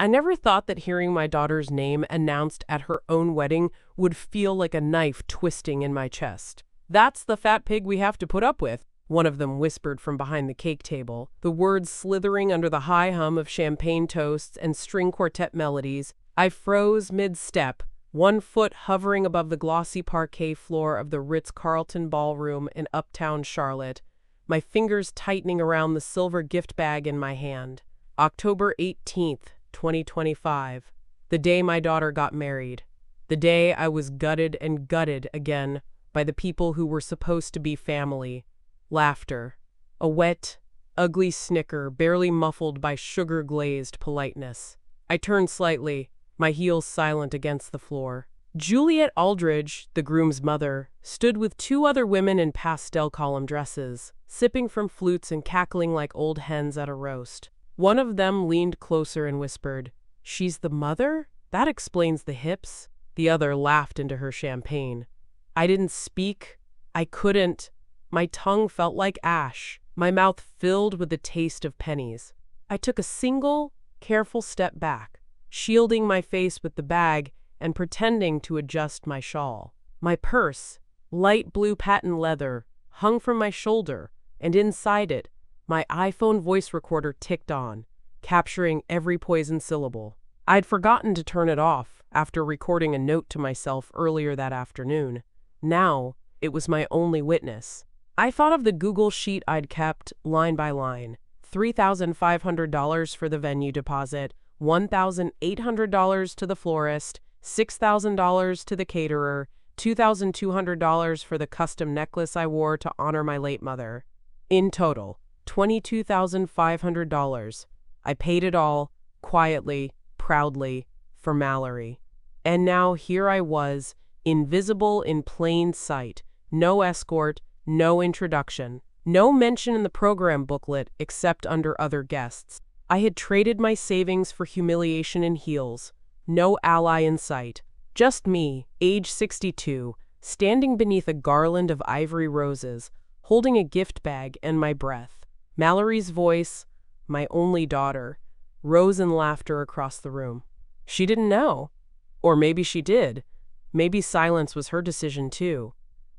I never thought that hearing my daughter's name announced at her own wedding would feel like a knife twisting in my chest. "That's the fat pig we have to put up with," one of them whispered from behind the cake table, the words slithering under the high hum of champagne toasts and string quartet melodies. I froze mid-step, one foot hovering above the glossy parquet floor of the Ritz-Carlton ballroom in uptown Charlotte, my fingers tightening around the silver gift bag in my hand. October 18th, 2025, the day my daughter got married, the day I was gutted and gutted again by the people who were supposed to be family. Laughter. A wet, ugly snicker barely muffled by sugar-glazed politeness. I turned slightly, my heels silent against the floor. Juliet Aldridge, the groom's mother, stood with two other women in pastel column dresses, sipping from flutes and cackling like old hens at a roast. One of them leaned closer and whispered, "She's the mother? That explains the hips." The other laughed into her champagne. I didn't speak. I couldn't. My tongue felt like ash, my mouth filled with the taste of pennies. I took a single, careful step back, shielding my face with the bag and pretending to adjust my shawl. My purse, light blue patent leather, hung from my shoulder, and inside it, my iPhone voice recorder ticked on, capturing every poison syllable. I'd forgotten to turn it off after recording a note to myself earlier that afternoon. Now, it was my only witness. I thought of the Google sheet I'd kept, line by line. $3,500 for the venue deposit, $1,800 to the florist, $6,000 to the caterer, $2,200 for the custom necklace I wore to honor my late mother. In total, $22,500. I paid it all, quietly, proudly, for Mallory. And now here I was, invisible in plain sight, no escort, no introduction, no mention in the program booklet except under other guests. I had traded my savings for humiliation in heels, no ally in sight, just me, age 62, standing beneath a garland of ivory roses, holding a gift bag and my breath. Mallory's voice, my only daughter, rose in laughter across the room. She didn't know. Or maybe she did. Maybe silence was her decision too.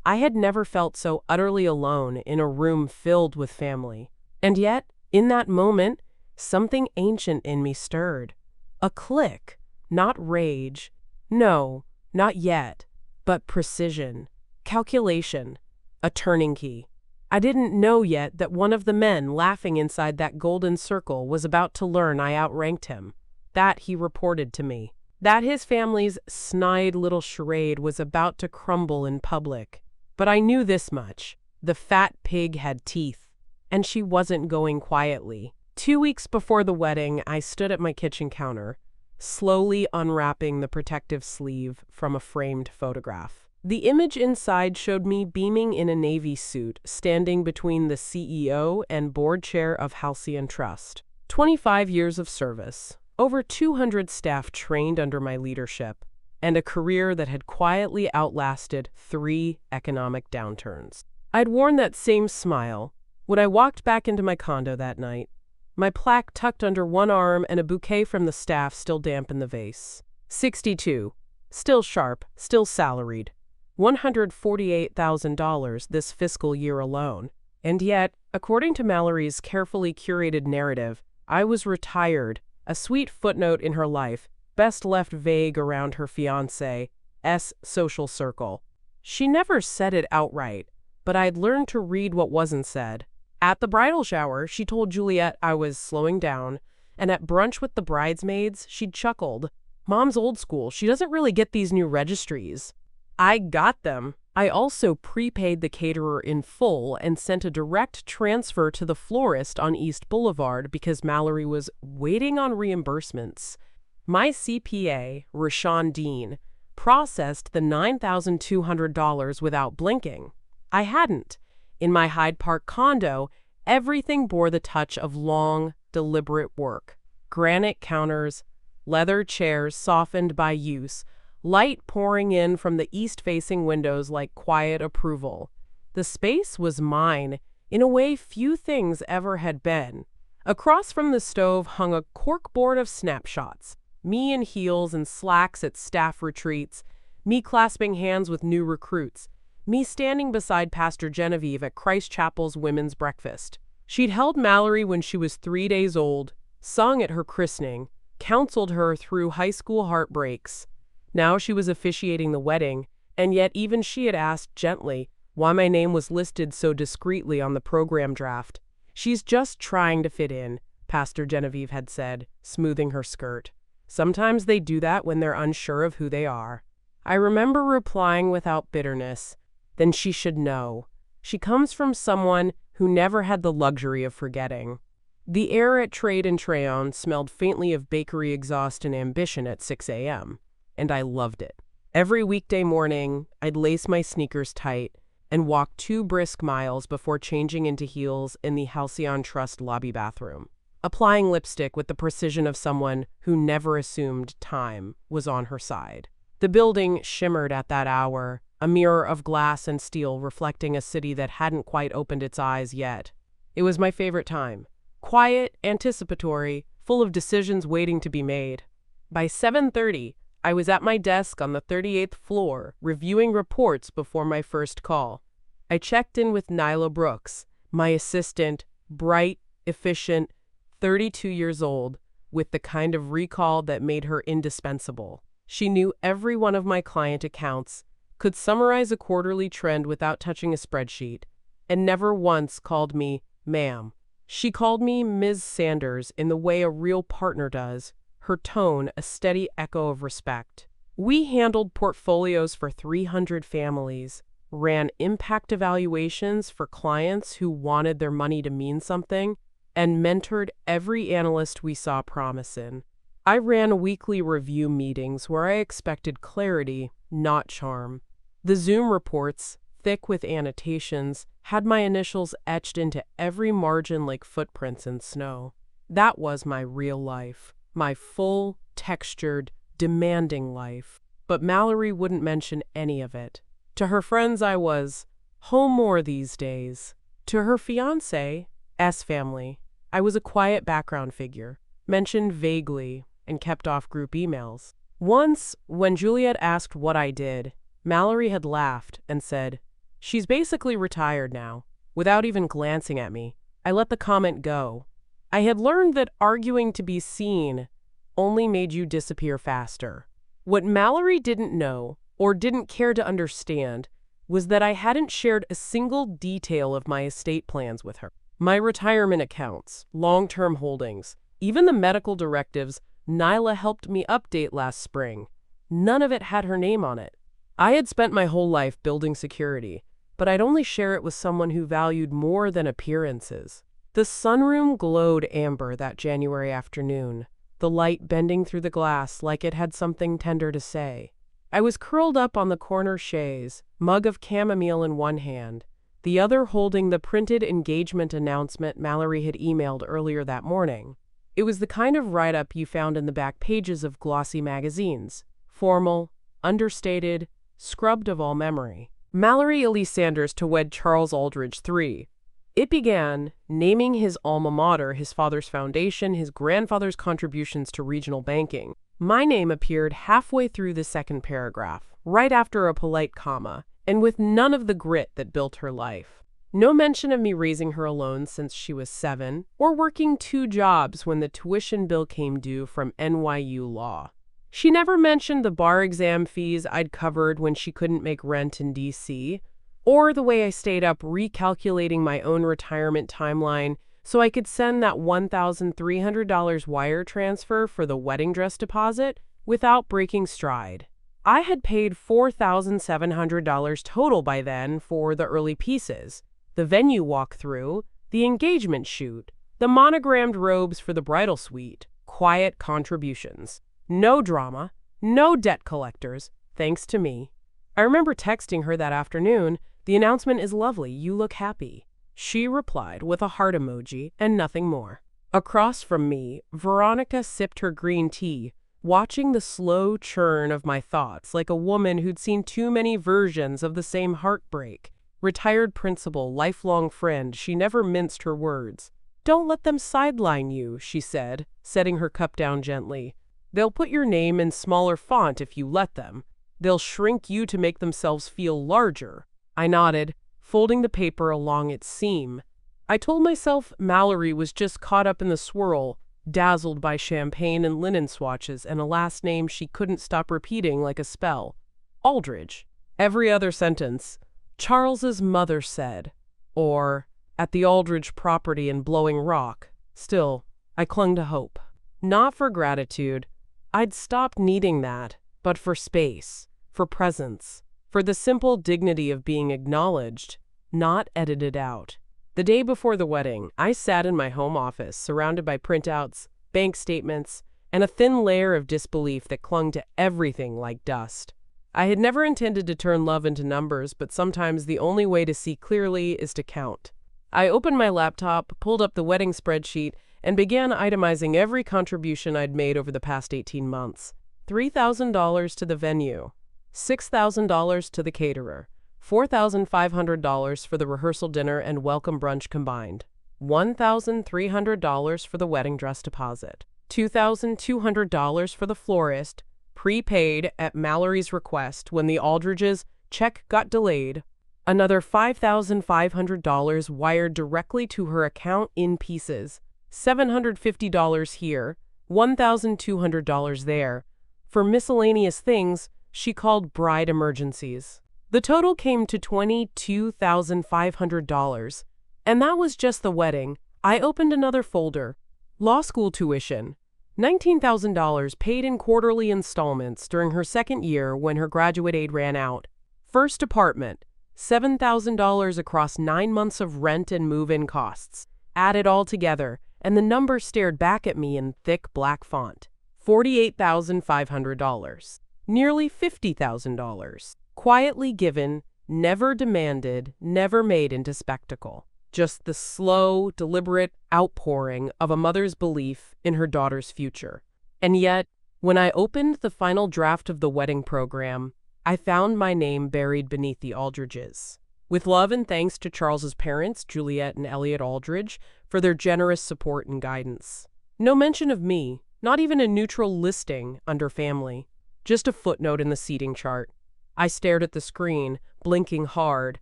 I had never felt so utterly alone in a room filled with family. And yet, in that moment, something ancient in me stirred. A click, not rage. No, not yet. But precision. Calculation. A turning key. I didn't know yet that one of the men laughing inside that golden circle was about to learn I outranked him. That he reported to me. That his family's snide little charade was about to crumble in public. But I knew this much. The fat pig had teeth. And she wasn't going quietly. 2 weeks before the wedding, I stood at my kitchen counter, slowly unwrapping the protective sleeve from a framed photograph. The image inside showed me beaming in a navy suit, standing between the CEO and board chair of Halcyon Trust. 25 years of service, over 200 staff trained under my leadership, and a career that had quietly outlasted 3 economic downturns. I'd worn that same smile when I walked back into my condo that night, my plaque tucked under one arm and a bouquet from the staff still damp in the vase. 62, still sharp, still salaried. $148,000 this fiscal year alone. And yet, according to Mallory's carefully curated narrative, I was retired, a sweet footnote in her life, best left vague around her fiancé's social circle. She never said it outright, but I'd learned to read what wasn't said. At the bridal shower, she told Juliet I was slowing down, and at brunch with the bridesmaids, she'd chuckled. "Mom's old school. She doesn't really get these new registries." I got them. I also prepaid the caterer in full and sent a direct transfer to the florist on East Boulevard because Mallory was waiting on reimbursements. My CPA, Rashawn Dean, processed the $9,200 without blinking. I hadn't. In my Hyde Park condo, everything bore the touch of long, deliberate work. Granite counters, leather chairs softened by use, light pouring in from the east-facing windows like quiet approval. The space was mine in a way few things ever had been. Across from the stove hung a corkboard of snapshots. Me in heels and slacks at staff retreats, me clasping hands with new recruits, me standing beside Pastor Genevieve at Christ Chapel's women's breakfast. She'd held Mallory when she was 3 days old, sung at her christening, counseled her through high school heartbreaks. Now she was officiating the wedding, and yet even she had asked gently why my name was listed so discreetly on the program draft. "She's just trying to fit in," Pastor Genevieve had said, smoothing her skirt. "Sometimes they do that when they're unsure of who they are." I remember replying without bitterness, "Then she should know. She comes from someone who never had the luxury of forgetting." The air at Trade and Trayon smelled faintly of bakery exhaust and ambition at 6 a.m., and I loved it. Every weekday morning, I'd lace my sneakers tight and walk 2 brisk miles before changing into heels in the Halcyon Trust lobby bathroom, applying lipstick with the precision of someone who never assumed time was on her side. The building shimmered at that hour, a mirror of glass and steel reflecting a city that hadn't quite opened its eyes yet. It was my favorite time. Quiet, anticipatory, full of decisions waiting to be made. By 7:30, I was at my desk on the 38th floor, reviewing reports before my first call. I checked in with Nyla Brooks, my assistant, bright, efficient, 32 years old, with the kind of recall that made her indispensable. She knew every one of my client accounts, could summarize a quarterly trend without touching a spreadsheet, and never once called me ma'am. She called me Ms. Sanders in the way a real partner does, her tone a steady echo of respect. We handled portfolios for 300 families, ran impact evaluations for clients who wanted their money to mean something, and mentored every analyst we saw promise in. I ran weekly review meetings where I expected clarity, not charm. The Zoom reports, thick with annotations, had my initials etched into every margin like footprints in snow. That was my real life. My full, textured, demanding life. But Mallory wouldn't mention any of it. To her friends I was home more these days. To her fiancé, family, I was a quiet background figure, mentioned vaguely and kept off group emails. Once, when Juliet asked what I did, Mallory had laughed and said, "She's basically retired now." Without even glancing at me, I let the comment go. I had learned that arguing to be seen only made you disappear faster. What Mallory didn't know, or didn't care to understand, was that I hadn't shared a single detail of my estate plans with her. My retirement accounts, long-term holdings, even the medical directives Nyla helped me update last spring. None of it had her name on it. I had spent my whole life building security, but I'd only share it with someone who valued more than appearances. The sunroom glowed amber that January afternoon, the light bending through the glass like it had something tender to say. I was curled up on the corner chaise, mug of chamomile in one hand, the other holding the printed engagement announcement Mallory had emailed earlier that morning. It was the kind of write-up you found in the back pages of glossy magazines, formal, understated, scrubbed of all memory. Mallory Elise Sanders to wed Charles Aldridge III. It began naming his alma mater, his father's foundation, his grandfather's contributions to regional banking. My name appeared halfway through the second paragraph, right after a polite comma, and with none of the grit that built her life. No mention of me raising her alone since she was 7, or working 2 jobs when the tuition bill came due from NYU Law. She never mentioned the bar exam fees I'd covered when she couldn't make rent in D.C., or the way I stayed up recalculating my own retirement timeline so I could send that $1,300 wire transfer for the wedding dress deposit without breaking stride. I had paid $4,700 total by then for the early pieces, the venue walkthrough, the engagement shoot, the monogrammed robes for the bridal suite, quiet contributions. No drama, no debt collectors, thanks to me. I remember texting her that afternoon, "The announcement is lovely, you look happy." She replied with a heart emoji and nothing more. Across from me, Veronica sipped her green tea, watching the slow churn of my thoughts like a woman who'd seen too many versions of the same heartbreak. Retired principal, lifelong friend, she never minced her words. Don't let them sideline you, she said, setting her cup down gently. They'll put your name in smaller font if you let them. They'll shrink you to make themselves feel larger. I nodded, folding the paper along its seam. I told myself Mallory was just caught up in the swirl, dazzled by champagne and linen swatches and a last name she couldn't stop repeating like a spell. Aldridge. Every other sentence. Charles's mother said. Or, at the Aldridge property in Blowing Rock. Still, I clung to hope. Not for gratitude. I'd stopped needing that, but for space, for presence, for the simple dignity of being acknowledged, not edited out. The day before the wedding, I sat in my home office, surrounded by printouts, bank statements, and a thin layer of disbelief that clung to everything like dust. I had never intended to turn love into numbers, but sometimes the only way to see clearly is to count. I opened my laptop, pulled up the wedding spreadsheet, and began itemizing every contribution I'd made over the past 18 months. $3,000 to the venue, $6,000 to the caterer, $4,500 for the rehearsal dinner and welcome brunch combined, $1,300 for the wedding dress deposit, $2,200 for the florist, prepaid at Mallory's request when the Aldridges' check got delayed, another $5,500 wired directly to her account in pieces, $750 here, $1,200 there, for miscellaneous things she called bride emergencies. The total came to $22,500, and that was just the wedding. I opened another folder. Law school tuition. $19,000 paid in quarterly installments during her second year when her graduate aid ran out. First apartment. $7,000 across 9 months of rent and move-in costs. Add it all together, and the number stared back at me in thick black font. $48,500. Nearly $50,000. Quietly given, never demanded, never made into spectacle. Just the slow, deliberate outpouring of a mother's belief in her daughter's future. And yet, when I opened the final draft of the wedding program, I found my name buried beneath the Aldridges. With love and thanks to Charles's parents, Juliet and Elliot Aldridge, for their generous support and guidance. No mention of me, not even a neutral listing under family. Just a footnote in the seating chart. I stared at the screen, blinking hard,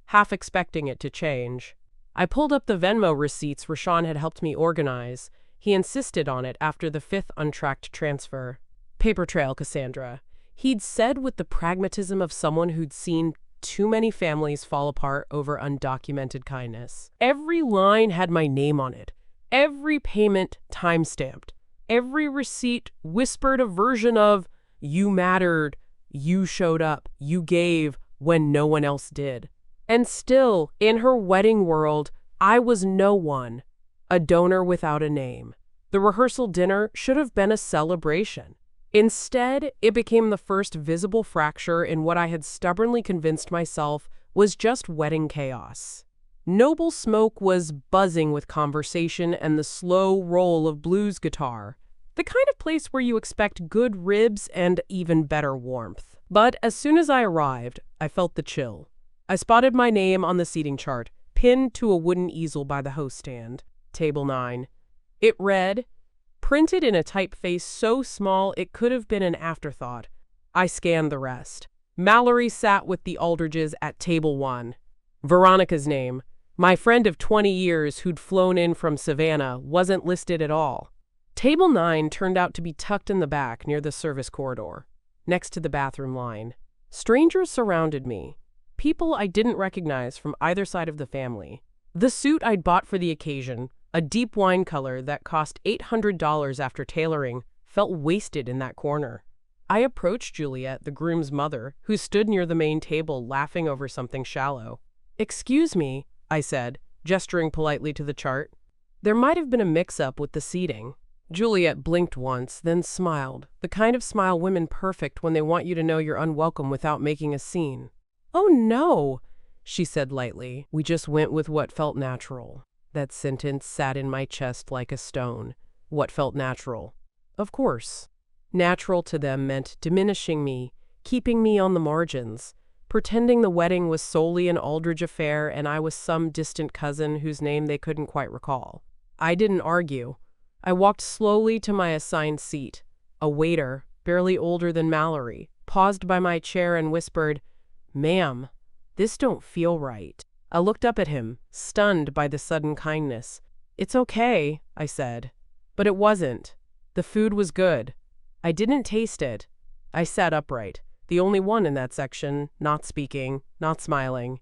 half expecting it to change. I pulled up the Venmo receipts Rashawn had helped me organize. He insisted on it after the 5th untracked transfer. Paper trail, Cassandra. He'd said with the pragmatism of someone who'd seen too many families fall apart over undocumented kindness. Every line had my name on it. Every payment time-stamped. Every receipt whispered a version of, "You mattered, you showed up, you gave when no one else did." And still, in her wedding world, I was no one, a donor without a name. The rehearsal dinner should have been a celebration. Instead, it became the first visible fracture in what I had stubbornly convinced myself was just wedding chaos. Noble Smoke was buzzing with conversation and the slow roll of blues guitar, the kind of place where you expect good ribs and even better warmth. But as soon as I arrived, I felt the chill. I spotted my name on the seating chart, pinned to a wooden easel by the host stand, table 9. It read, printed in a typeface so small it could have been an afterthought. I scanned the rest. Mallory sat with the Aldridges at table 1. Veronica's name, my friend of 20 years who'd flown in from Savannah, wasn't listed at all. Table 9 turned out to be tucked in the back near the service corridor, next to the bathroom line. Strangers surrounded me, people I didn't recognize from either side of the family. The suit I'd bought for the occasion, a deep wine color that cost $800 after tailoring, felt wasted in that corner. I approached Juliet, the groom's mother, who stood near the main table laughing over something shallow. "Excuse me," I said, gesturing politely to the chart. There might have been a mix-up with the seating. Juliet blinked once, then smiled, the kind of smile women perfect when they want you to know you're unwelcome without making a scene. "Oh no," she said lightly. "We just went with what felt natural." That sentence sat in my chest like a stone. What felt natural? Of course. Natural to them meant diminishing me, keeping me on the margins, pretending the wedding was solely an Aldridge affair and I was some distant cousin whose name they couldn't quite recall. I didn't argue. I walked slowly to my assigned seat. A waiter, barely older than Mallory, paused by my chair and whispered, "Ma'am, this don't feel right." I looked up at him, stunned by the sudden kindness. "It's okay," I said. But it wasn't. The food was good. I didn't taste it. I sat upright, the only one in that section, not speaking, not smiling.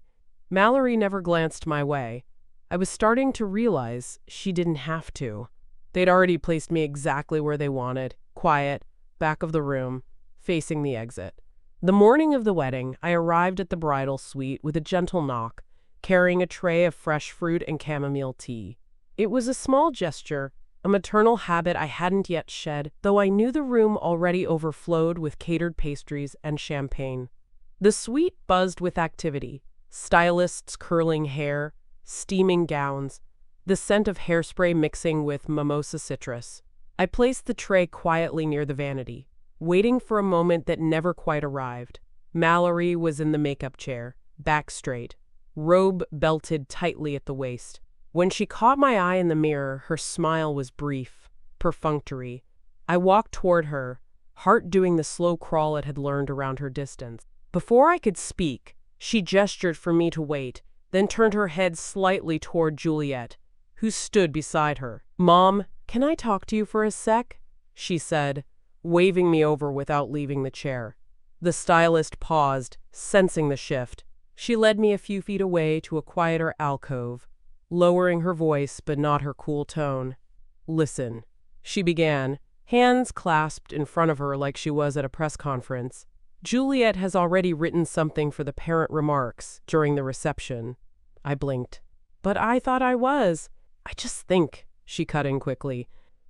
Mallory never glanced my way. I was starting to realize she didn't have to. They'd already placed me exactly where they wanted, quiet, back of the room, facing the exit. The morning of the wedding, I arrived at the bridal suite with a gentle knock, carrying a tray of fresh fruit and chamomile tea. It was a small gesture, a maternal habit I hadn't yet shed, though I knew the room already overflowed with catered pastries and champagne. The suite buzzed with activity, stylists curling hair, steaming gowns, the scent of hairspray mixing with mimosa citrus. I placed the tray quietly near the vanity, waiting for a moment that never quite arrived. Mallory was in the makeup chair, back straight, robe belted tightly at the waist. When she caught my eye in the mirror, her smile was brief, perfunctory. I walked toward her, heart doing the slow crawl it had learned around her distance. Before I could speak, she gestured for me to wait, then turned her head slightly toward Juliet, who stood beside her. "Mom, can I talk to you for a sec?" she said, waving me over without leaving the chair. The stylist paused, sensing the shift. She led me a few feet away to a quieter alcove, lowering her voice but not her cool tone. "Listen," she began, hands clasped in front of her like she was at a press conference. "Juliet has already written something for the parent remarks during the reception." I blinked. "But I thought I was." "I just think," she cut in quickly,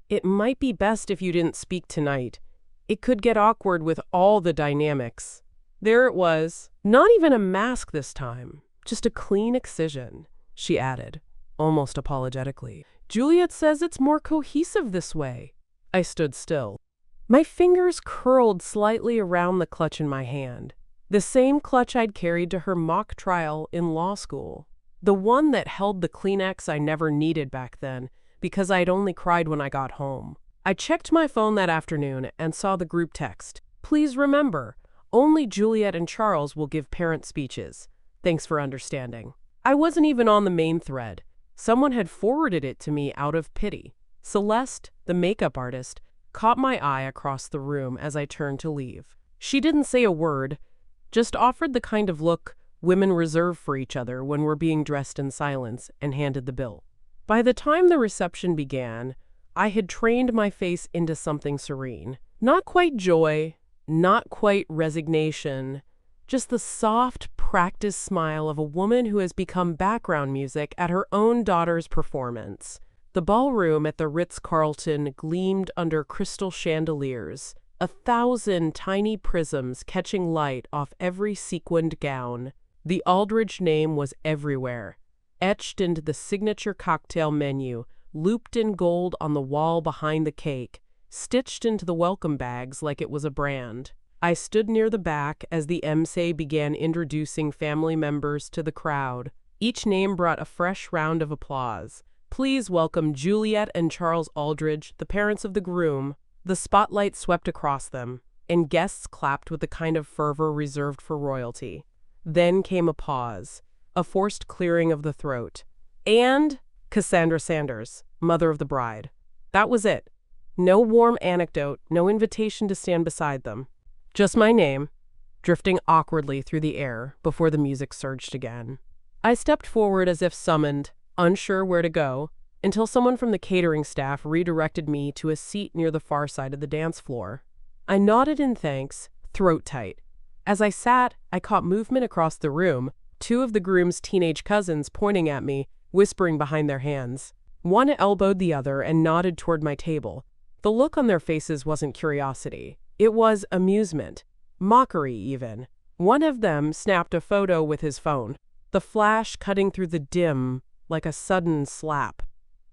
"it might be best if you didn't speak tonight. It could get awkward with all the dynamics." There it was. Not even a mask this time, just a clean excision, she added, almost apologetically. "Juliet says it's more cohesive this way." I stood still. My fingers curled slightly around the clutch in my hand, the same clutch I'd carried to her mock trial in law school, the one that held the Kleenex I never needed back then because I'd only cried when I got home. I checked my phone that afternoon and saw the group text. "Please remember, only Juliet and Charles will give parent speeches. Thanks for understanding." I wasn't even on the main thread. Someone had forwarded it to me out of pity. Celeste, the makeup artist, caught my eye across the room as I turned to leave. She didn't say a word, just offered the kind of look women reserve for each other when we're being dressed in silence, and handed the bill. By the time the reception began, I had trained my face into something serene. Not quite joy, not quite resignation, just the soft, practiced smile of a woman who has become background music at her own daughter's performance. The ballroom at the Ritz-Carlton gleamed under crystal chandeliers, 1,000 tiny prisms catching light off every sequined gown. The Aldridge name was everywhere, etched into the signature cocktail menu, looped in gold on the wall behind the cake, stitched into the welcome bags like it was a brand. I stood near the back as the MC began introducing family members to the crowd. Each name brought a fresh round of applause. "Please welcome Juliet and Charles Aldridge, the parents of the groom." The spotlight swept across them, and guests clapped with the kind of fervor reserved for royalty. Then came a pause, a forced clearing of the throat. "And Cassandra Sanders, mother of the bride." That was it. No warm anecdote, no invitation to stand beside them. Just my name, drifting awkwardly through the air before the music surged again. I stepped forward as if summoned, unsure where to go, until someone from the catering staff redirected me to a seat near the far side of the dance floor. I nodded in thanks, throat tight. As I sat, I caught movement across the room, two of the groom's teenage cousins pointing at me, whispering behind their hands. One elbowed the other and nodded toward my table. The look on their faces wasn't curiosity. It was amusement, mockery even. One of them snapped a photo with his phone, the flash cutting through the dim like a sudden slap.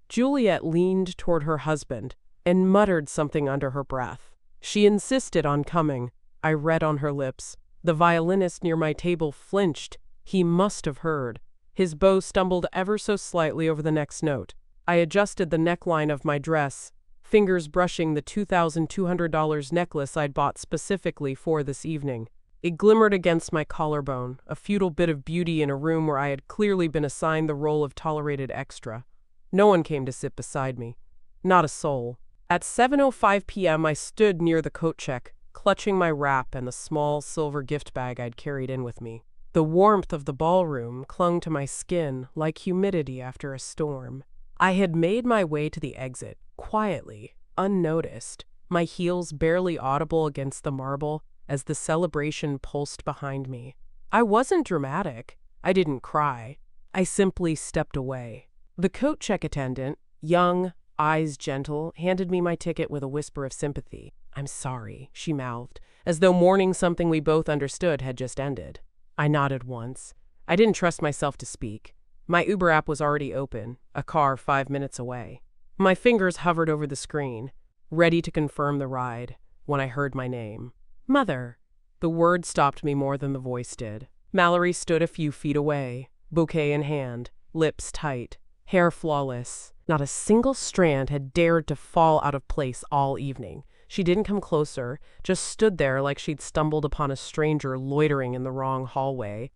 Juliet leaned toward her husband and muttered something under her breath. She insisted on coming. I read on her lips. The violinist near my table flinched. He must have heard. His bow stumbled ever so slightly over the next note. I adjusted the neckline of my dress, fingers brushing the $2,200 necklace I'd bought specifically for this evening. It glimmered against my collarbone, a futile bit of beauty in a room where I had clearly been assigned the role of tolerated extra. No one came to sit beside me. Not a soul. At 7:05 p.m. I stood near the coat check, clutching my wrap and the small silver gift bag I'd carried in with me. The warmth of the ballroom clung to my skin like humidity after a storm. I had made my way to the exit, quietly, unnoticed, my heels barely audible against the marble as the celebration pulsed behind me. I wasn't dramatic. I didn't cry. I simply stepped away. The coat check attendant, young, eyes gentle, handed me my ticket with a whisper of sympathy. "I'm sorry," she mouthed, as though mourning something we both understood had just ended. I nodded once. I didn't trust myself to speak. My Uber app was already open, a car 5 minutes away. My fingers hovered over the screen, ready to confirm the ride, when I heard my name. "Mother." The word stopped me more than the voice did. Mallory stood a few feet away, bouquet in hand, lips tight, hair flawless. Not a single strand had dared to fall out of place all evening. She didn't come closer, just stood there like she'd stumbled upon a stranger loitering in the wrong hallway.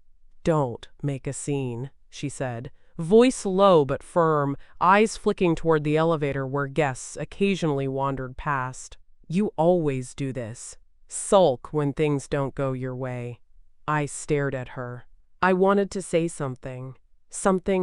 "Don't make a scene," she said, voice low but firm, eyes flicking toward the elevator where guests occasionally wandered past. "You always do this. Sulk when things don't go your way." I stared at her. I wanted to say something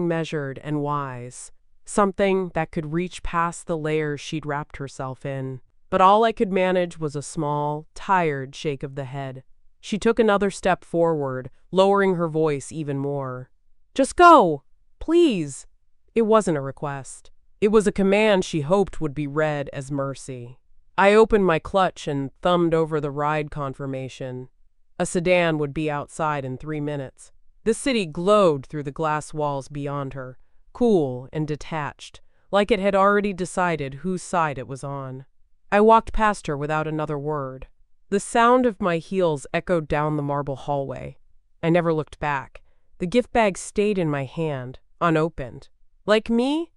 measured and wise, something that could reach past the layers she'd wrapped herself in. But all I could manage was a small, tired shake of the head. She took another step forward, lowering her voice even more. "Just go! Please!" It wasn't a request. It was a command she hoped would be read as mercy. I opened my clutch and thumbed over the ride confirmation. A sedan would be outside in 3 minutes. The city glowed through the glass walls beyond her, cool and detached, like it had already decided whose side it was on. I walked past her without another word. The sound of my heels echoed down the marble hallway. I never looked back. The gift bag stayed in my hand, unopened. Like me,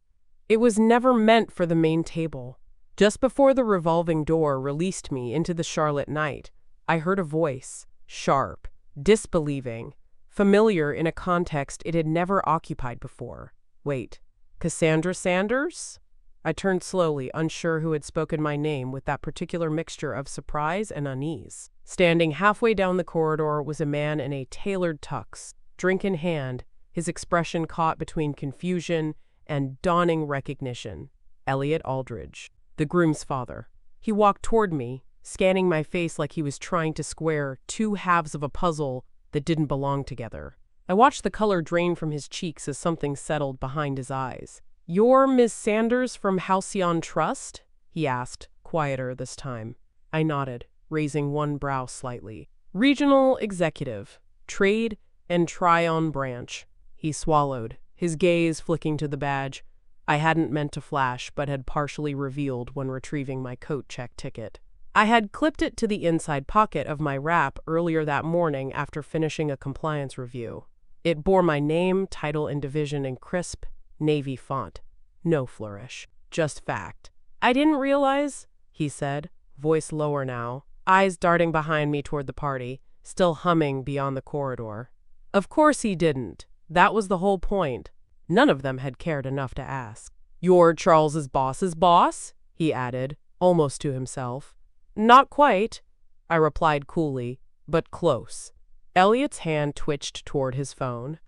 it was never meant for the main table. Just before the revolving door released me into the Charlotte night, I heard a voice, sharp, disbelieving, familiar in a context it had never occupied before. Wait, Cassandra Sanders? I turned slowly, unsure who had spoken my name with that particular mixture of surprise and unease. Standing halfway down the corridor was a man in a tailored tux, drink in hand, his expression caught between confusion and dawning recognition. Elliot Aldridge, the groom's father. He walked toward me, scanning my face like he was trying to square two halves of a puzzle that didn't belong together. I watched the color drain from his cheeks as something settled behind his eyes. "You're Miss Sanders from Halcyon Trust?" he asked, quieter this time. I nodded, raising one brow slightly. "Regional Executive, Trade and Tryon Branch." He swallowed, his gaze flicking to the badge I hadn't meant to flash but had partially revealed when retrieving my coat check ticket. I had clipped it to the inside pocket of my wrap earlier that morning after finishing a compliance review. It bore my name, title, and division in crisp, navy font. No flourish, just fact. "I didn't realize," he said, voice lower now, eyes darting behind me toward the party, still humming beyond the corridor. Of course he didn't. That was the whole point. None of them had cared enough to ask. "You're Charles's boss's boss?" he added, almost to himself. "Not quite," I replied coolly, but close. Elliot's hand twitched toward his phone.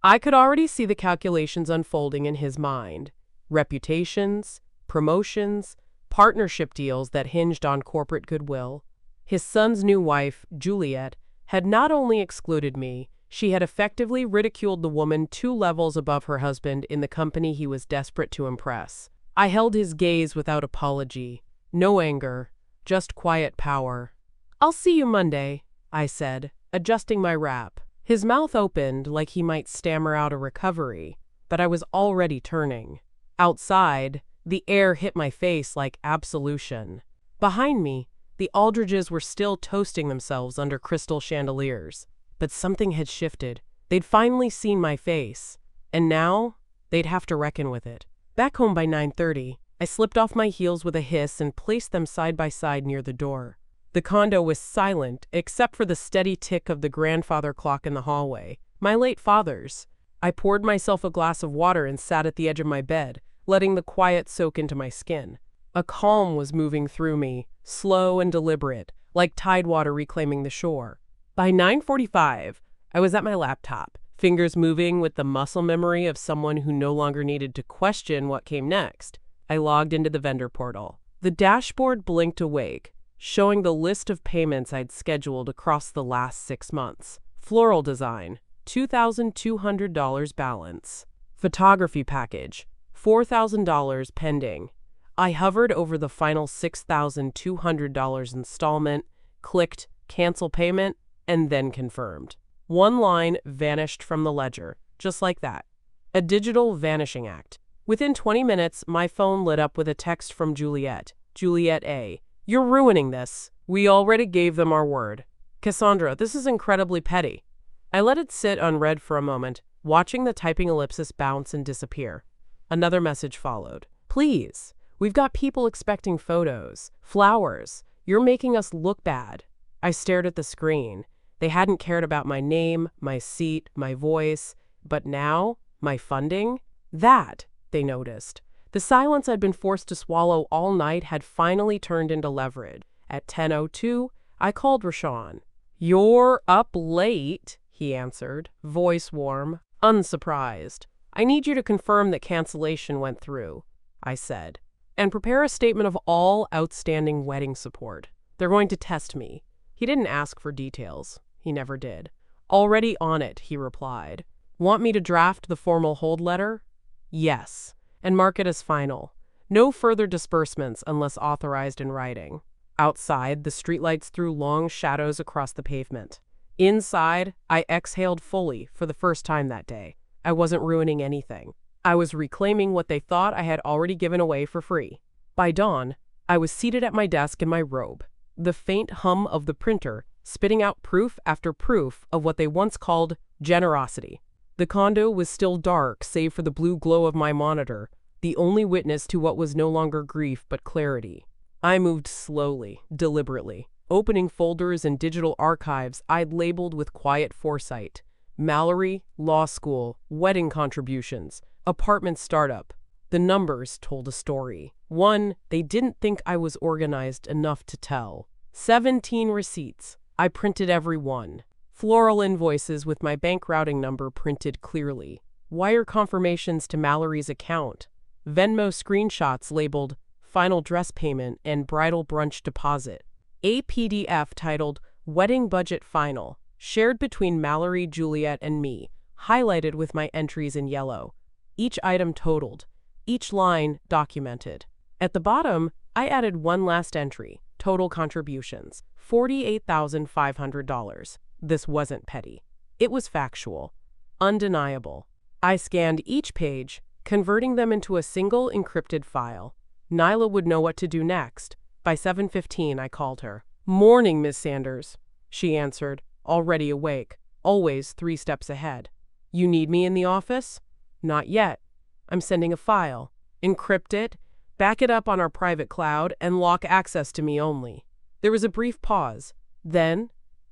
I could already see the calculations unfolding in his mind. Reputations, promotions, partnership deals that hinged on corporate goodwill. His son's new wife, Juliet, had not only excluded me, she had effectively ridiculed the woman 2 levels above her husband in the company he was desperate to impress. I held his gaze without apology. No anger, just quiet power. "I'll see you Monday," I said, adjusting my wrap. His mouth opened like he might stammer out a recovery, but I was already turning. Outside, the air hit my face like absolution. Behind me, the Aldridges were still toasting themselves under crystal chandeliers. But something had shifted. They'd finally seen my face, and now they'd have to reckon with it. Back home by 9:30, I slipped off my heels with a hiss and placed them side by side near the door. The condo was silent, except for the steady tick of the grandfather clock in the hallway, my late father's. I poured myself a glass of water and sat at the edge of my bed, letting the quiet soak into my skin. A calm was moving through me, slow and deliberate, like tidewater reclaiming the shore. By 9:45, I was at my laptop, fingers moving with the muscle memory of someone who no longer needed to question what came next. I logged into the vendor portal. The dashboard blinked awake, showing the list of payments I'd scheduled across the last 6 months. Floral design, $2,200 balance. Photography package, $4,000 pending. I hovered over the final $6,200 installment, clicked cancel payment, and then confirmed. One line vanished from the ledger, just like that. A digital vanishing act. Within 20 minutes, my phone lit up with a text from Juliet. Juliet A. You're ruining this. We already gave them our word. Cassandra, this is incredibly petty. I let it sit unread for a moment, watching the typing ellipsis bounce and disappear. Another message followed. Please, we've got people expecting photos, flowers. You're making us look bad. I stared at the screen. They hadn't cared about my name, my seat, my voice, but now, my funding? That, they noticed. The silence I'd been forced to swallow all night had finally turned into leverage. At 10:02, I called Rashawn. You're up late, he answered, voice warm, unsurprised. I need you to confirm that cancellation went through, I said, and prepare a statement of all outstanding wedding support. They're going to test me. He didn't ask for details. He never did. Already on it, he replied. Want me to draft the formal hold letter? Yes, and mark it as final. No further disbursements unless authorized in writing. Outside, the streetlights threw long shadows across the pavement. Inside, I exhaled fully for the first time that day. I wasn't ruining anything. I was reclaiming what they thought I had already given away for free. By dawn, I was seated at my desk in my robe, the faint hum of the printer spitting out proof after proof of what they once called generosity. The condo was still dark save for the blue glow of my monitor, the only witness to what was no longer grief but clarity. I moved slowly, deliberately, opening folders and digital archives I'd labeled with quiet foresight. Mallory, law school, wedding contributions, apartment startup. The numbers told a story. One, they didn't think I was organized enough to tell. 17 receipts. I printed every one. Floral invoices with my bank routing number printed clearly. Wire confirmations to Mallory's account. Venmo screenshots labeled final dress payment and bridal brunch deposit. A PDF titled Wedding Budget Final, shared between Mallory, Juliet, and me, highlighted with my entries in yellow. Each item totaled, each line documented. At the bottom, I added one last entry, total contributions, $48,500. This wasn't petty. It was factual, undeniable. I scanned each page, converting them into a single encrypted file. Nyla would know what to do next. By 7:15, I called her. Morning, Miss Sanders, she answered, already awake, always 3 steps ahead. You need me in the office? Not yet. I'm sending a file. Encrypt it, back it up on our private cloud, and lock access to me only. There was a brief pause. Then,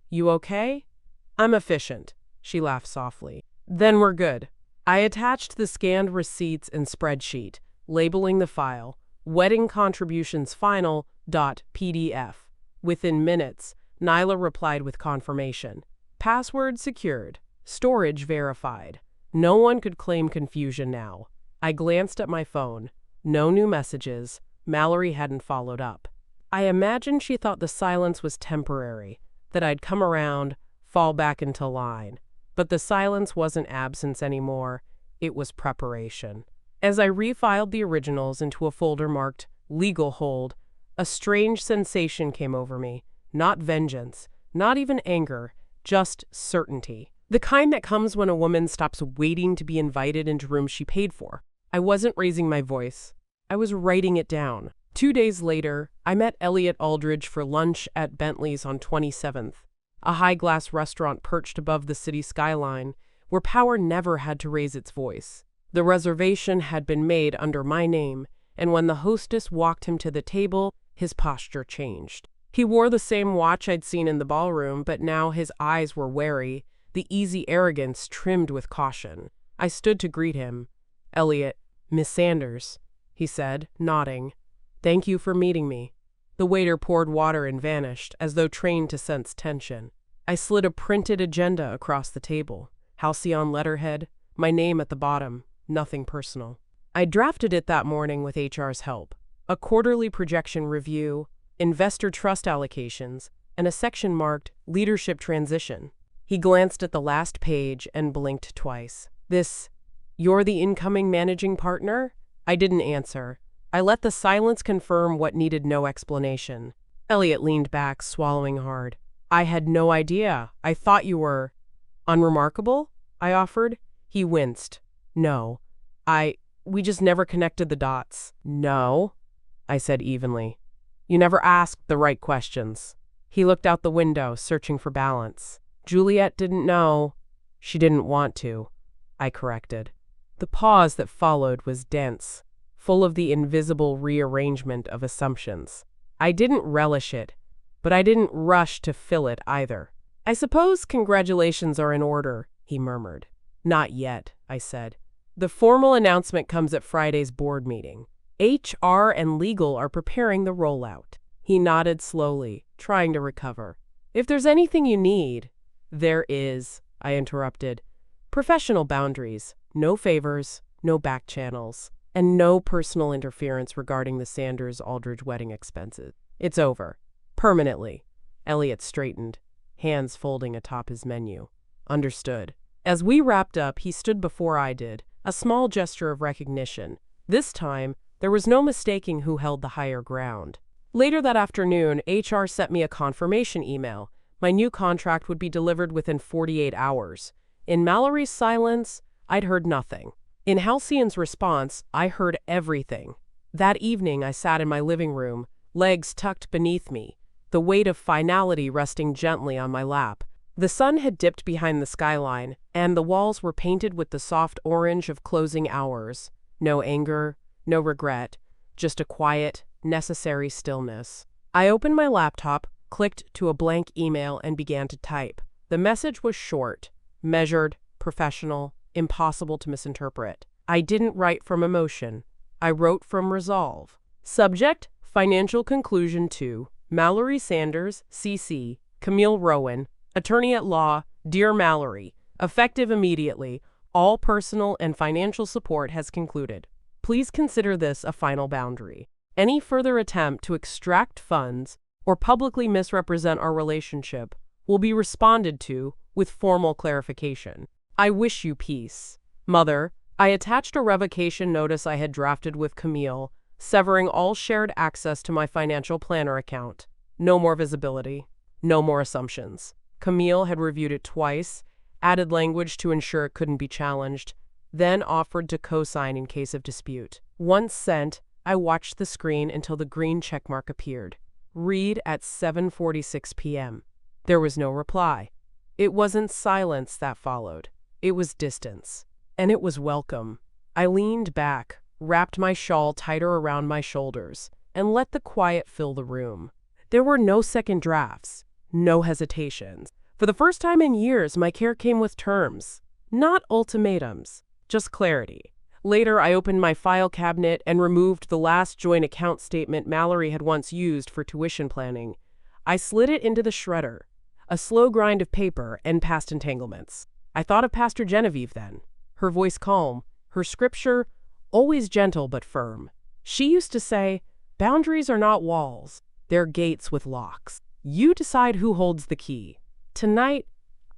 you okay? I'm efficient, she laughed softly. Then we're good. I attached the scanned receipts and spreadsheet, labeling the file, Wedding Contributions Final.pdf. Within minutes, Nyla replied with confirmation. Password secured. Storage verified. No one could claim confusion now. I glanced at my phone. No new messages. Mallory hadn't followed up. I imagined she thought the silence was temporary, that I'd come around, fall back into line. But the silence wasn't absence anymore. It was preparation. As I refiled the originals into a folder marked Legal Hold, a strange sensation came over me. Not vengeance, not even anger, just certainty. The kind that comes when a woman stops waiting to be invited into rooms she paid for. I wasn't raising my voice. I was writing it down. 2 days later, I met Elliot Aldridge for lunch at Bentley's on 27th, a high-glass restaurant perched above the city skyline, where power never had to raise its voice. The reservation had been made under my name, and when the hostess walked him to the table, his posture changed. He wore the same watch I'd seen in the ballroom, but now his eyes were wary, the easy arrogance trimmed with caution. I stood to greet him. "Elliot, Miss Sanders," he said, nodding. "Thank you for meeting me." The waiter poured water and vanished, as though trained to sense tension. I slid a printed agenda across the table. Halcyon letterhead, my name at the bottom, nothing personal. I drafted it that morning with HR's help. A quarterly projection review, investor trust allocations, and a section marked Leadership Transition. He glanced at the last page and blinked twice. "You're the incoming managing partner?" I didn't answer. I let the silence confirm what needed no explanation. Elliot leaned back, swallowing hard. "I had no idea. I thought you were unremarkable," I offered. He winced. "No. We just never connected the dots." "No," I said evenly. "You never asked the right questions." He looked out the window, searching for balance. "Juliet didn't know. She didn't want to," I corrected. The pause that followed was dense, full of the invisible rearrangement of assumptions. I didn't relish it, but I didn't rush to fill it either. "I suppose congratulations are in order," he murmured. "Not yet," I said. "The formal announcement comes at Friday's board meeting. HR and legal are preparing the rollout." He nodded slowly, trying to recover. "If there's anything you need—" "There is," I interrupted. "Professional boundaries, no favors, no back channels, and no personal interference regarding the Sanders-Aldridge wedding expenses. It's over. Permanently." Elliot straightened, hands folding atop his menu. "Understood." As we wrapped up, he stood before I did, a small gesture of recognition. This time, there was no mistaking who held the higher ground. Later that afternoon, HR sent me a confirmation email. My new contract would be delivered within 48 hours. In Mallory's silence, I'd heard nothing. In Halcyon's response, I heard everything. That evening, I sat in my living room, legs tucked beneath me, the weight of finality resting gently on my lap. The sun had dipped behind the skyline, and the walls were painted with the soft orange of closing hours. No anger, no regret, just a quiet, necessary stillness. I opened my laptop, clicked to a blank email, and began to type. The message was short, measured, professional, impossible to misinterpret. I didn't write from emotion. I wrote from resolve. Subject, financial conclusion to Mallory Sanders, CC, Camille Rowan, Attorney at Law, Dear Mallory, effective immediately. All personal and financial support has concluded. Please consider this a final boundary. Any further attempt to extract funds or publicly misrepresent our relationship will be responded to with formal clarification. I wish you peace. Mother, I attached a revocation notice I had drafted with Camille, severing all shared access to my financial planner account. No more visibility. No more assumptions. Camille had reviewed it twice, added language to ensure it couldn't be challenged, then offered to co-sign in case of dispute. Once sent, I watched the screen until the green checkmark appeared. Read at 7:46 p.m. There was no reply. It wasn't silence that followed. It was distance. And it was welcome. I leaned back, wrapped my shawl tighter around my shoulders, and let the quiet fill the room. There were no second drafts, no hesitations. For the first time in years, my care came with terms. Not ultimatums, just clarity. Later, I opened my file cabinet and removed the last joint account statement Mallory had once used for tuition planning. I slid it into the shredder, a slow grind of paper and past entanglements. I thought of Pastor Genevieve then, her voice calm, her scripture always gentle but firm. She used to say, "Boundaries are not walls, they're gates with locks. You decide who holds the key." Tonight,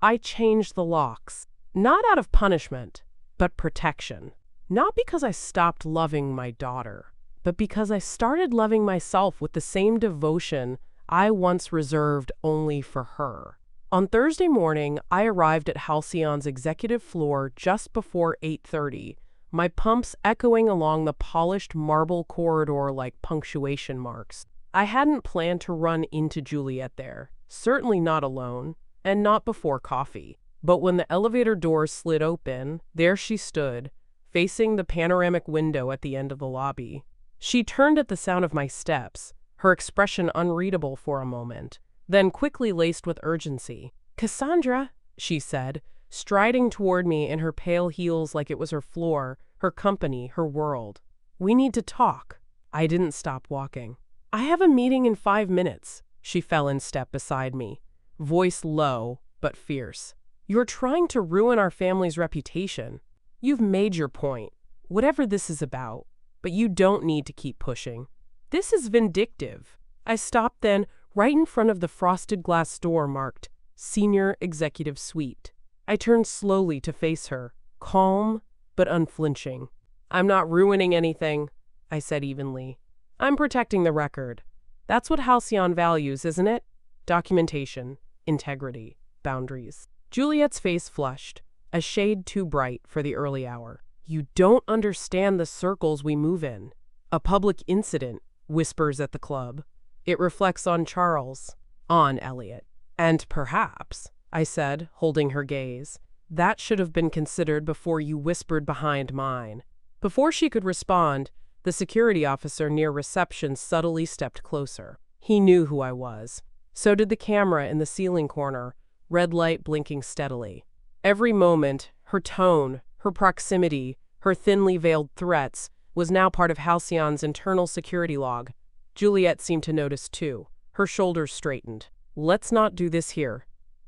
I changed the locks, not out of punishment, but protection. Not because I stopped loving my daughter, but because I started loving myself with the same devotion I once reserved only for her. On Thursday morning, I arrived at Halcyon's executive floor just before 8:30, my pumps echoing along the polished marble corridor like punctuation marks. I hadn't planned to run into Juliet there, certainly not alone, and not before coffee. But when the elevator doors slid open, there she stood, facing the panoramic window at the end of the lobby. She turned at the sound of my steps, her expression unreadable for a moment, then quickly laced with urgency. "Cassandra," she said, striding toward me in her pale heels like it was her floor, her company, her world. "We need to talk." I didn't stop walking. "I have a meeting in 5 minutes." She fell in step beside me, voice low but fierce. "You're trying to ruin our family's reputation. You've made your point, whatever this is about, but you don't need to keep pushing. This is vindictive." I stopped then, right in front of the frosted glass door marked Senior Executive Suite. I turned slowly to face her, calm but unflinching. "I'm not ruining anything," I said evenly. "I'm protecting the record. That's what Halcyon values, isn't it? Documentation, integrity, boundaries." Juliet's face flushed, a shade too bright for the early hour. "You don't understand the circles we move in. A public incident, whispers at the club. It reflects on Charles, on Elliot. And perhaps," I said, holding her gaze, "that should have been considered before you whispered behind mine." Before she could respond, the security officer near reception subtly stepped closer. He knew who I was. So did the camera in the ceiling corner, red light blinking steadily. Every moment, her tone, her proximity, her thinly veiled threats, was now part of Halcyon's internal security log. Juliet seemed to notice too. Her shoulders straightened. "Let's not do this here."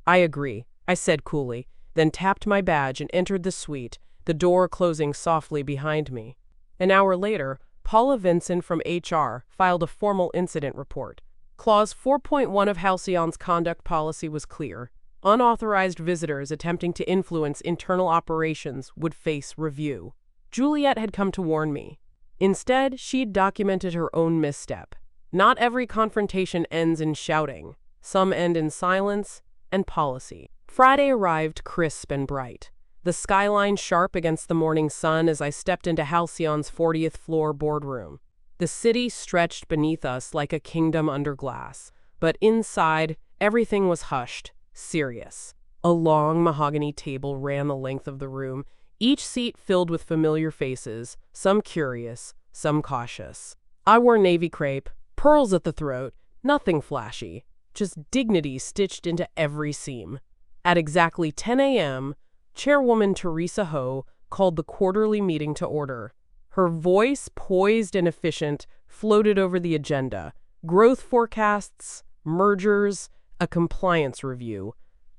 "I agree," I said coolly, then tapped my badge and entered the suite, the door closing softly behind me. An hour later, Paula Vinson from HR filed a formal incident report. Clause 4.1 of Halcyon's conduct policy was clear. Unauthorized visitors attempting to influence internal operations would face review. Juliet had come to warn me. Instead, she'd documented her own misstep. Not every confrontation ends in shouting. Some end in silence and policy. Friday arrived crisp and bright, the skyline sharp against the morning sun as I stepped into Halcyon's 40th floor boardroom. The city stretched beneath us like a kingdom under glass, but inside, everything was hushed, serious. A long mahogany table ran the length of the room, each seat filled with familiar faces, some curious, some cautious. I wore navy crepe, pearls at the throat, nothing flashy, just dignity stitched into every seam. At exactly 10 a.m., Chairwoman Teresa Ho called the quarterly meeting to order. Her voice, poised and efficient, floated over the agenda. Growth forecasts, mergers, a compliance review.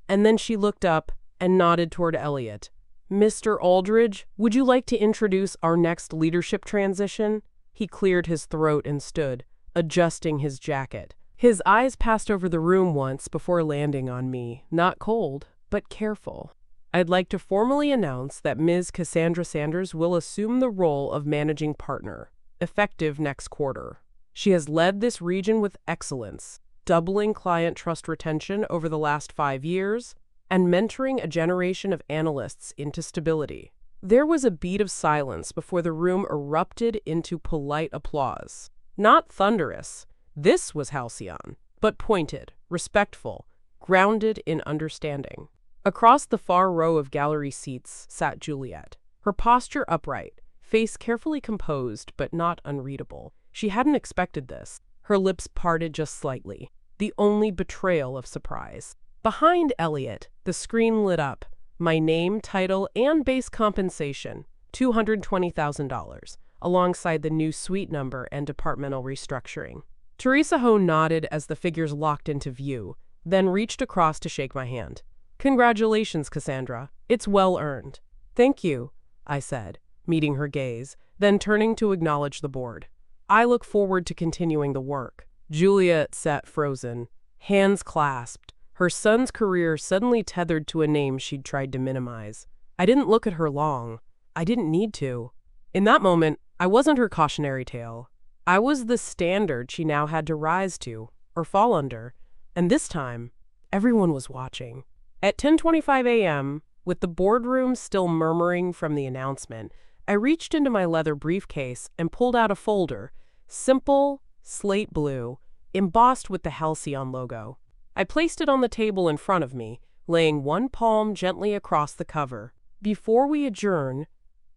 And then she looked up and nodded toward Elliot. "Mr. Aldridge, would you like to introduce our next leadership transition?" He cleared his throat and stood, adjusting his jacket. His eyes passed over the room once before landing on me, not cold, but careful. "I'd like to formally announce that Ms. Cassandra Sanders will assume the role of managing partner, effective next quarter. She has led this region with excellence, doubling client trust retention over the last 5 years, and mentoring a generation of analysts into stability." There was a beat of silence before the room erupted into polite applause. Not thunderous. This was Halcyon, but pointed, respectful, grounded in understanding. Across the far row of gallery seats sat Juliet, her posture upright, face carefully composed but not unreadable. She hadn't expected this. Her lips parted just slightly, the only betrayal of surprise. Behind Elliot, the screen lit up. My name, title, and base compensation, $220,000, alongside the new suite number and departmental restructuring. Teresa Ho nodded as the figures locked into view, then reached across to shake my hand. "Congratulations, Cassandra. It's well earned." "Thank you," I said, meeting her gaze, then turning to acknowledge the board. "I look forward to continuing the work." Juliet sat frozen, hands clasped, her son's career suddenly tethered to a name she'd tried to minimize. I didn't look at her long. I didn't need to. In that moment, I wasn't her cautionary tale. I was the standard she now had to rise to, or fall under. And this time, everyone was watching. At 10:25 a.m., with the boardroom still murmuring from the announcement, I reached into my leather briefcase and pulled out a folder, simple, slate blue, embossed with the Halcyon logo. I placed it on the table in front of me, laying one palm gently across the cover. "Before we adjourn,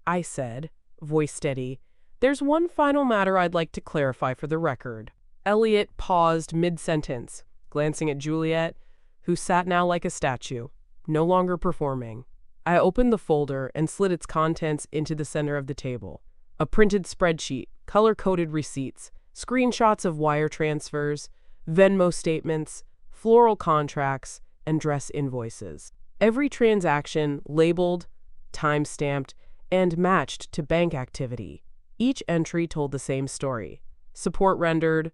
I said, voice steady. There's one final matter I'd like to clarify for the record. Elliot paused mid-sentence, glancing at Juliet, who sat now like a statue, no longer performing. I opened the folder and slid its contents into the center of the table. A printed spreadsheet, color-coded receipts, screenshots of wire transfers, Venmo statements, floral contracts, and dress invoices. Every transaction labeled, time-stamped, and matched to bank activity. Each entry told the same story: support rendered,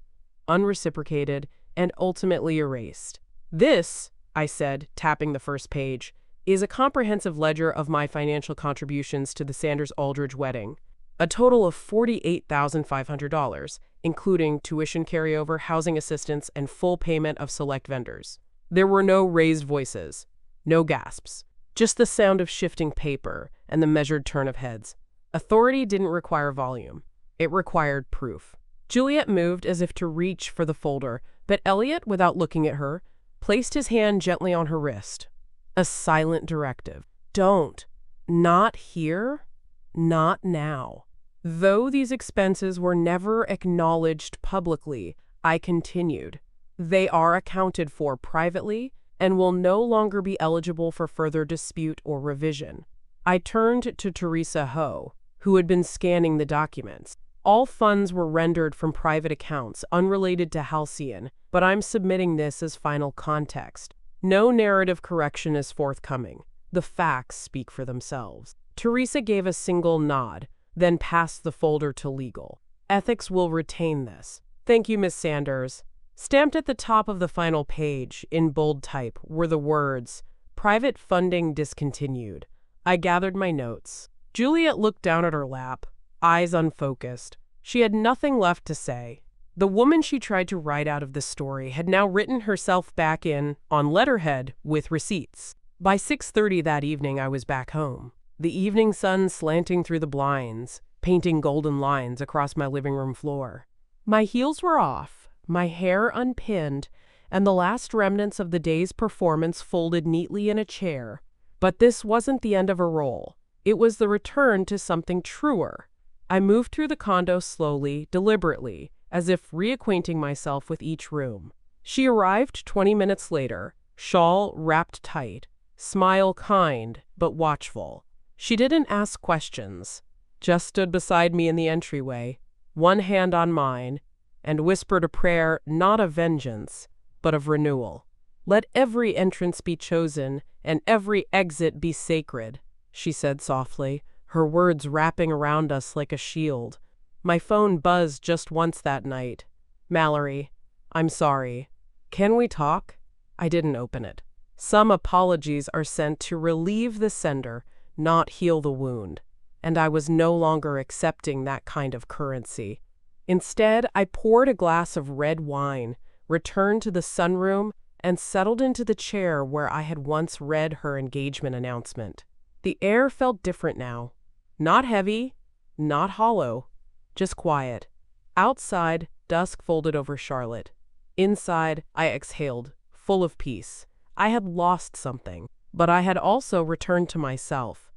unreciprocated, and ultimately erased. This, I said, tapping the first page, is a comprehensive ledger of my financial contributions to the Sanders-Aldridge wedding. A total of $48,500, including tuition carryover, housing assistance, and full payment of select vendors. There were no raised voices, no gasps, just the sound of shifting paper and the measured turn of heads. Authority didn't require volume. It required proof. Juliet moved as if to reach for the folder, but Elliot, without looking at her, placed his hand gently on her wrist. A silent directive. Don't. Not here. Not now. Though these expenses were never acknowledged publicly, I continued. They are accounted for privately and will no longer be eligible for further dispute or revision. I turned to Teresa Ho, who had been scanning the documents. All funds were rendered from private accounts unrelated to Halcyon, but I'm submitting this as final context. No narrative correction is forthcoming. The facts speak for themselves. Teresa gave a single nod, then passed the folder to legal. Ethics will retain this. Thank you, Miss Sanders. Stamped at the top of the final page, in bold type, were the words, "Private funding discontinued." I gathered my notes. Juliet looked down at her lap, eyes unfocused. She had nothing left to say. The woman she tried to write out of the story had now written herself back in, on letterhead, with receipts. By 6:30 that evening, I was back home. The evening sun slanting through the blinds, painting golden lines across my living room floor. My heels were off, my hair unpinned, and the last remnants of the day's performance folded neatly in a chair. But this wasn't the end of a role. It was the return to something truer. I moved through the condo slowly, deliberately, as if reacquainting myself with each room. She arrived 20 minutes later, shawl wrapped tight, smile kind but watchful. She didn't ask questions, just stood beside me in the entryway, one hand on mine, and whispered a prayer not of vengeance, but of renewal. "Let every entrance be chosen, and every exit be sacred," she said softly, her words wrapping around us like a shield. My phone buzzed just once that night. "Mallory, I'm sorry. Can we talk?" I didn't open it. Some apologies are sent to relieve the sender, not heal the wound, and I was no longer accepting that kind of currency. Instead, I poured a glass of red wine, returned to the sunroom, and settled into the chair where I had once read her engagement announcement. The air felt different now. Not heavy, not hollow, just quiet. Outside, dusk folded over Charlotte. Inside, I exhaled, full of peace. I had lost something, but I had also returned to myself.